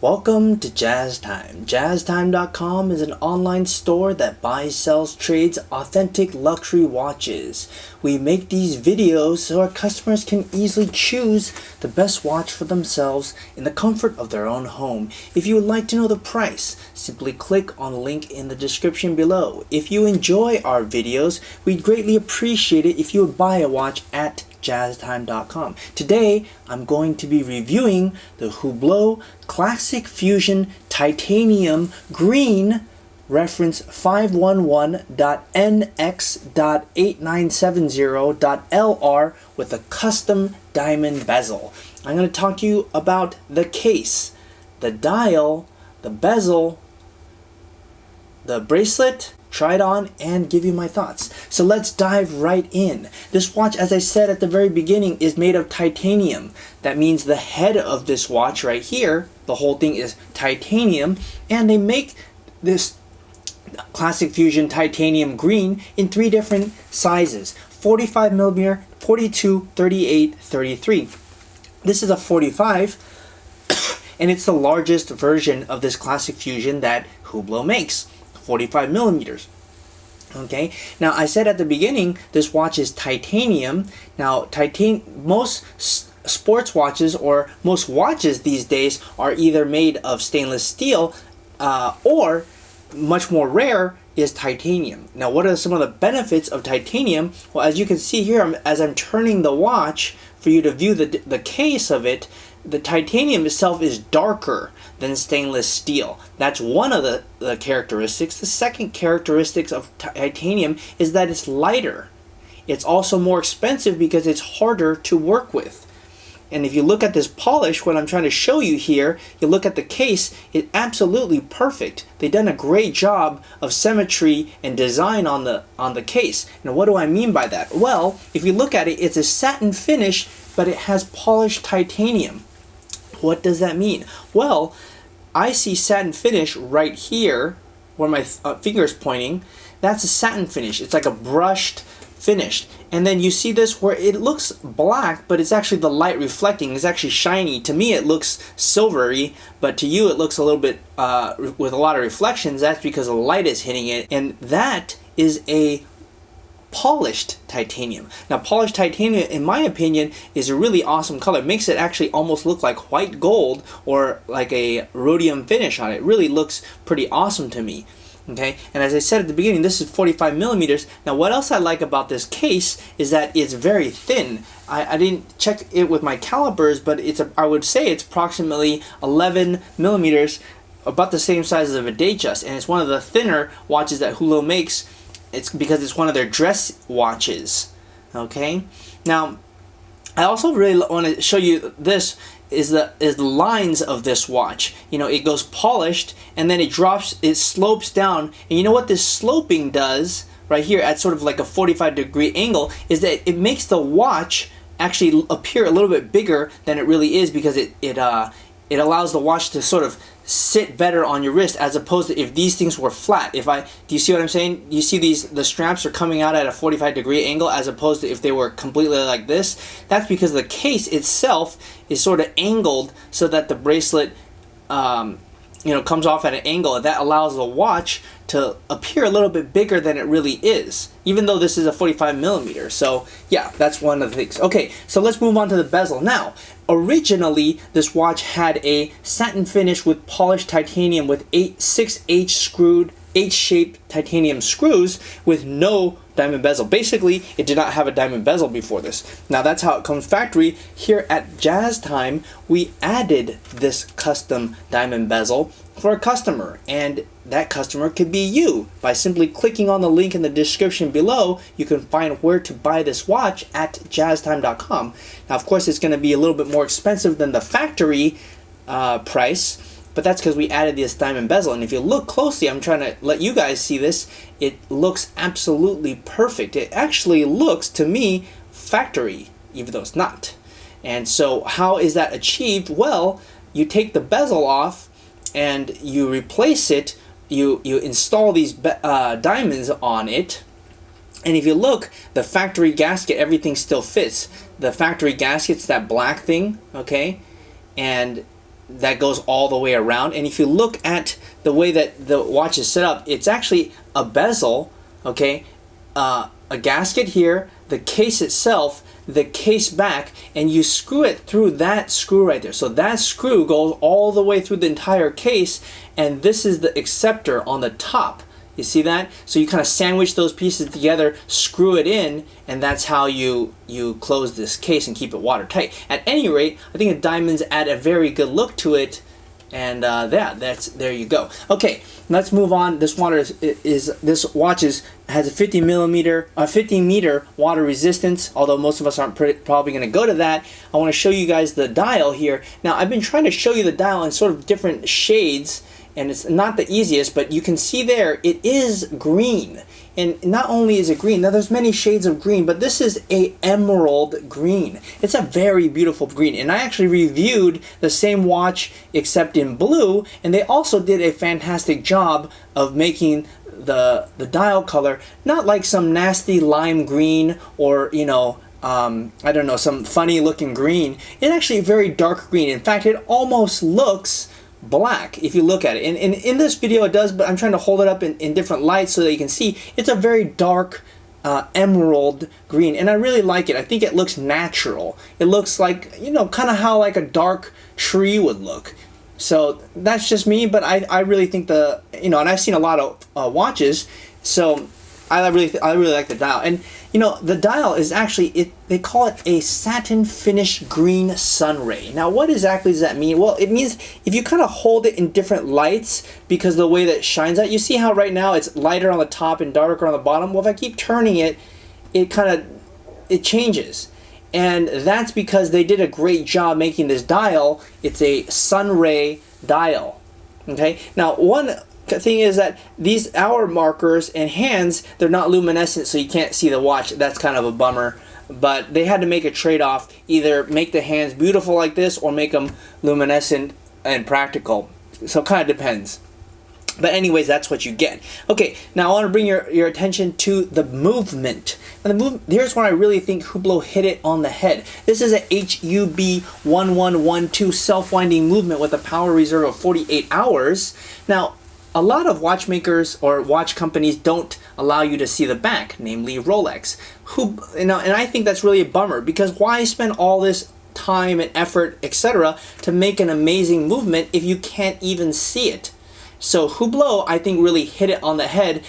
Welcome to Jazz Time. JazzTime.com is an online store that buys, sells, trades authentic luxury watches. We make these videos so our customers can easily choose the best watch for themselves in the comfort of their own home. If you would like to know the price, simply click on the link in the description below. If you enjoy our videos, we'd greatly appreciate it if you would buy a watch at JazzTime.com. Today, I'm going to be reviewing the Hublot Classic Fusion Titanium Green reference 511.NX.8970.LR with a custom diamond bezel. I'm going to talk to you about the case, the dial, the bezel, the bracelet, try it on, and give you my thoughts. So let's dive right in. This watch, as I said at the very beginning, is made of titanium. That means the head of this watch right here, the whole thing is titanium, and they make this Classic Fusion Titanium Green in three different sizes: 45 millimeter, 42, 38, 33. This is a 45, and it's the largest version of this Classic Fusion that Hublot makes. 45 millimeters. Okay, now I said at the beginning this watch is titanium. Now most sports watches or most watches these days are either made of stainless steel or, much more rare, is titanium. Now, what are some of the benefits of titanium? Well, as you can see here, as I'm turning the watch for you to view the case of it, the titanium itself is darker than stainless steel. That's one of the characteristics. The second characteristic of titanium is that it's lighter. It's also more expensive because it's harder to work with. And if you look at this polish, what I'm trying to show you here, you look at the case, it's absolutely perfect. They've done a great job of symmetry and design on the case. Now, what do I mean by that? Well, if you look at it, it's a satin finish, but it has polished titanium. What does that mean? Well, I see satin finish right here where my finger is pointing. That's a satin finish. It's like a brushed finish. And then you see this where it looks black, but it's actually the light reflecting. It's actually shiny. To me, it looks silvery, but to you, it looks a little bit with a lot of reflections. That's because the light is hitting it. And that is a polished titanium. Now, polished titanium, in my opinion, is a really awesome color. It makes it actually almost look like white gold or like a rhodium finish on it. It really looks pretty awesome to me. Okay, and as I said at the beginning, this is 45 millimeters. Now, what else I like about this case is that it's very thin. I didn't check it with my calipers, but I would say it's approximately 11 millimeters, about the same size as a Datejust, and it's one of the thinner watches that Hublot makes. It's because it's one of their dress watches. Okay, now I also really want to show you this is the lines of this watch. You know, it goes polished and then it drops, it slopes down, and you know what this sloping does right here at sort of like a 45-degree angle is that it makes the watch actually appear a little bit bigger than it really is, because it allows the watch to sort of sit better on your wrist, as opposed to if these things were flat. Do you see what I'm saying? You see the straps are coming out at a 45-degree angle, as opposed to if they were completely like this. That's because the case itself is sort of angled so that the bracelet comes off at an angle, and that allows the watch to appear a little bit bigger than it really is, even though this is a 45 millimeter. So yeah, that's one of the things. Okay, so let's move on to the bezel. Now, originally this watch had a satin finish with polished titanium with 6 H-shaped titanium screws with no diamond bezel. Basically, it did not have a diamond bezel before this. Now, that's how it comes factory. Here at Jazz Time, we added this custom diamond bezel for a customer, and that customer could be you. By simply clicking on the link in the description below, you can find where to buy this watch at jazztime.com. Now, of course, it's going to be a little bit more expensive than the factory price, but that's because we added this diamond bezel. And if you look closely, I'm trying to let you guys see this, it looks absolutely perfect. It actually looks, to me, factory, even though it's not. And so how is that achieved? Well, you take the bezel off and you replace it. You install these diamonds on it, and if you look, the factory gasket, everything still fits. The factory gasket's that black thing, okay? And that goes all the way around. And if you look at the way that the watch is set up, it's actually a bezel, okay, a gasket here, the case itself, the case back, and you screw it through that screw right there. So that screw goes all the way through the entire case, and this is the acceptor on the top. You see that? So you kind of sandwich those pieces together, screw it in, and that's how you close this case and keep it watertight. At any rate, I think the diamonds add a very good look to it, and there you go. Okay, let's move on. This this watch has a 50 meter water resistance. Although most of us aren't probably going to go to that. I want to show you guys the dial here. Now I've been trying to show you the dial in sort of different shades, and it's not the easiest, but you can see there it is green. And not only is it green, now there's many shades of green, but this is a emerald green. It's a very beautiful green, and I actually reviewed the same watch except in blue, and they also did a fantastic job of making the dial color not like some nasty lime green or, you know, I don't know, some funny looking green. It's actually a very dark green. In fact, it almost looks black if you look at it, and in this video it does, but I'm trying to hold it up in different lights so that you can see it's a very dark emerald green, and I really like it. I think it looks natural. It looks like, you know, kind of how like a dark tree would look. So that's just me, but I really think and I've seen a lot of watches, so I really like the dial. And you know, the dial is actually, they call it a satin finish green sunray. Now what exactly does that mean? Well, it means if you kind of hold it in different lights, because the way that it shines out, you see how right now it's lighter on the top and darker on the bottom. Well, if I keep turning it, it changes. And that's because they did a great job making this dial. It's a sunray dial. Okay, now one thing is that these hour markers and hands, they're not luminescent, so you can't see the watch. That's kind of a bummer, but they had to make a trade-off, either make the hands beautiful like this or make them luminescent and practical. So it kind of depends. But anyways, that's what you get. Okay, now I want to bring your attention to the movement. And here's where I really think Hublot hit it on the head. This is a HUB 1112 self-winding movement with a power reserve of 48 hours. Now, a lot of watchmakers or watch companies don't allow you to see the back, namely Rolex. And I think that's really a bummer, because why spend all this time and effort, etc., to make an amazing movement if you can't even see it? So Hublot, I think, really hit it on the head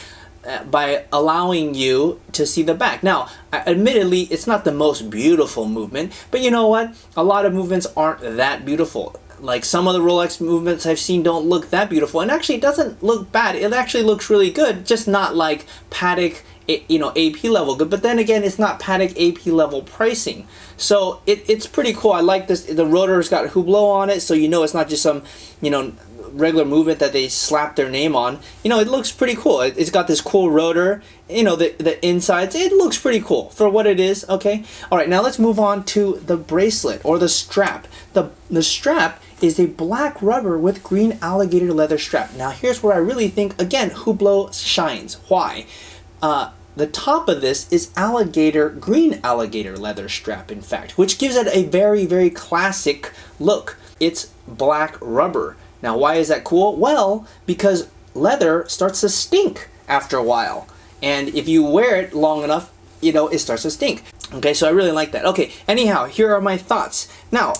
by allowing you to see the back. Now, admittedly, it's not the most beautiful movement, but you know what? A lot of movements aren't that beautiful. Like some of the Rolex movements I've seen don't look that beautiful, and actually it doesn't look bad. It actually looks really good, just not like Patek, AP level good. But then again, it's not Patek AP level pricing, so it's pretty cool. I like this. The rotor's got Hublot on it, so you know it's not just some regular movement that they slap their name on. It looks pretty cool. It's got this cool rotor. The insides, it looks pretty cool for what it is. Okay, all right, now let's move on to the bracelet or the strap. The strap is a black rubber with green alligator leather strap. Now here's where I really think, again, Hublot shines. Why? The top of this is green alligator leather strap, in fact, which gives it a very, very classic look. It's black rubber. Now why is that cool? Well, because leather starts to stink after a while, and if you wear it long enough, it starts to stink. Okay, so I really like that. Okay, anyhow, here are my thoughts. Now,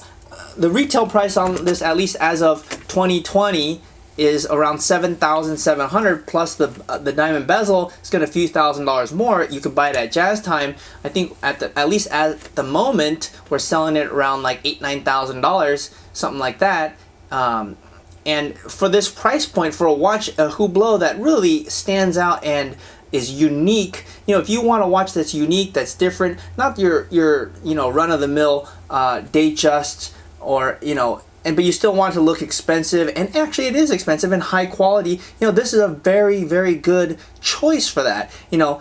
the retail price on this, at least as of 2020, is around $7,700, plus the diamond bezel is going to a few $1,000s more. You could buy it at Jazz Time. I think at least at the moment we're selling it around like $8,000-$9,000, something like that. And for this price point, for a watch, a Hublot that really stands out and is unique, if you want a watch that's unique, that's different, not your run-of-the-mill Datejust, or but you still want to look expensive, and actually it is expensive and high quality, this is a very, very good choice for that. A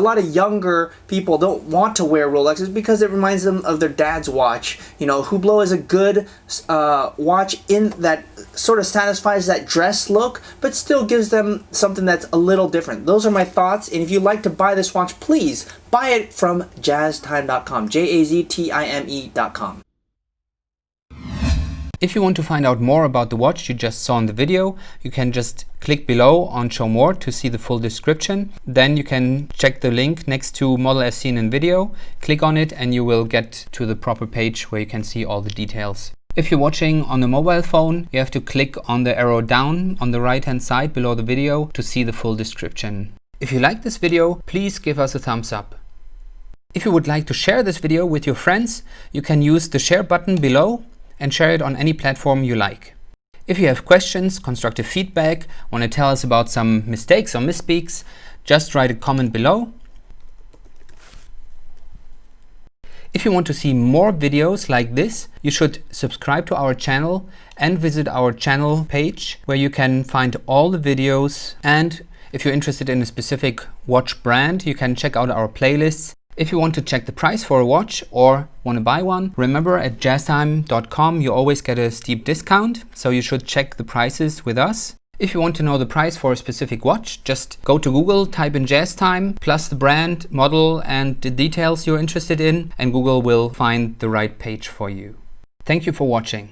lot of younger people don't want to wear Rolexes because it reminds them of their dad's watch. Hublot is a good watch in that sort of satisfies that dress look, but still gives them something that's a little different. Those are my thoughts, and if you'd like to buy this watch, please buy it from jazztime.com, JAZTIME.com. If you want to find out more about the watch you just saw in the video, you can just click below on Show More to see the full description. Then you can check the link next to model as seen in video, click on it, and you will get to the proper page where you can see all the details. If you're watching on a mobile phone, you have to click on the arrow down on the right hand side below the video to see the full description. If you like this video, please give us a thumbs up. If you would like to share this video with your friends, you can use the share button below and share it on any platform you like. If you have questions, constructive feedback, want to tell us about some mistakes or misspeaks, just write a comment below. If you want to see more videos like this, you should subscribe to our channel and visit our channel page where you can find all the videos. And if you're interested in a specific watch brand, you can check out our playlists. If you want to check the price for a watch or want to buy one, remember at jazztime.com you always get a steep discount, so you should check the prices with us. If you want to know the price for a specific watch, just go to Google, type in JazzTime, plus the brand, model, and the details you're interested in, and Google will find the right page for you. Thank you for watching.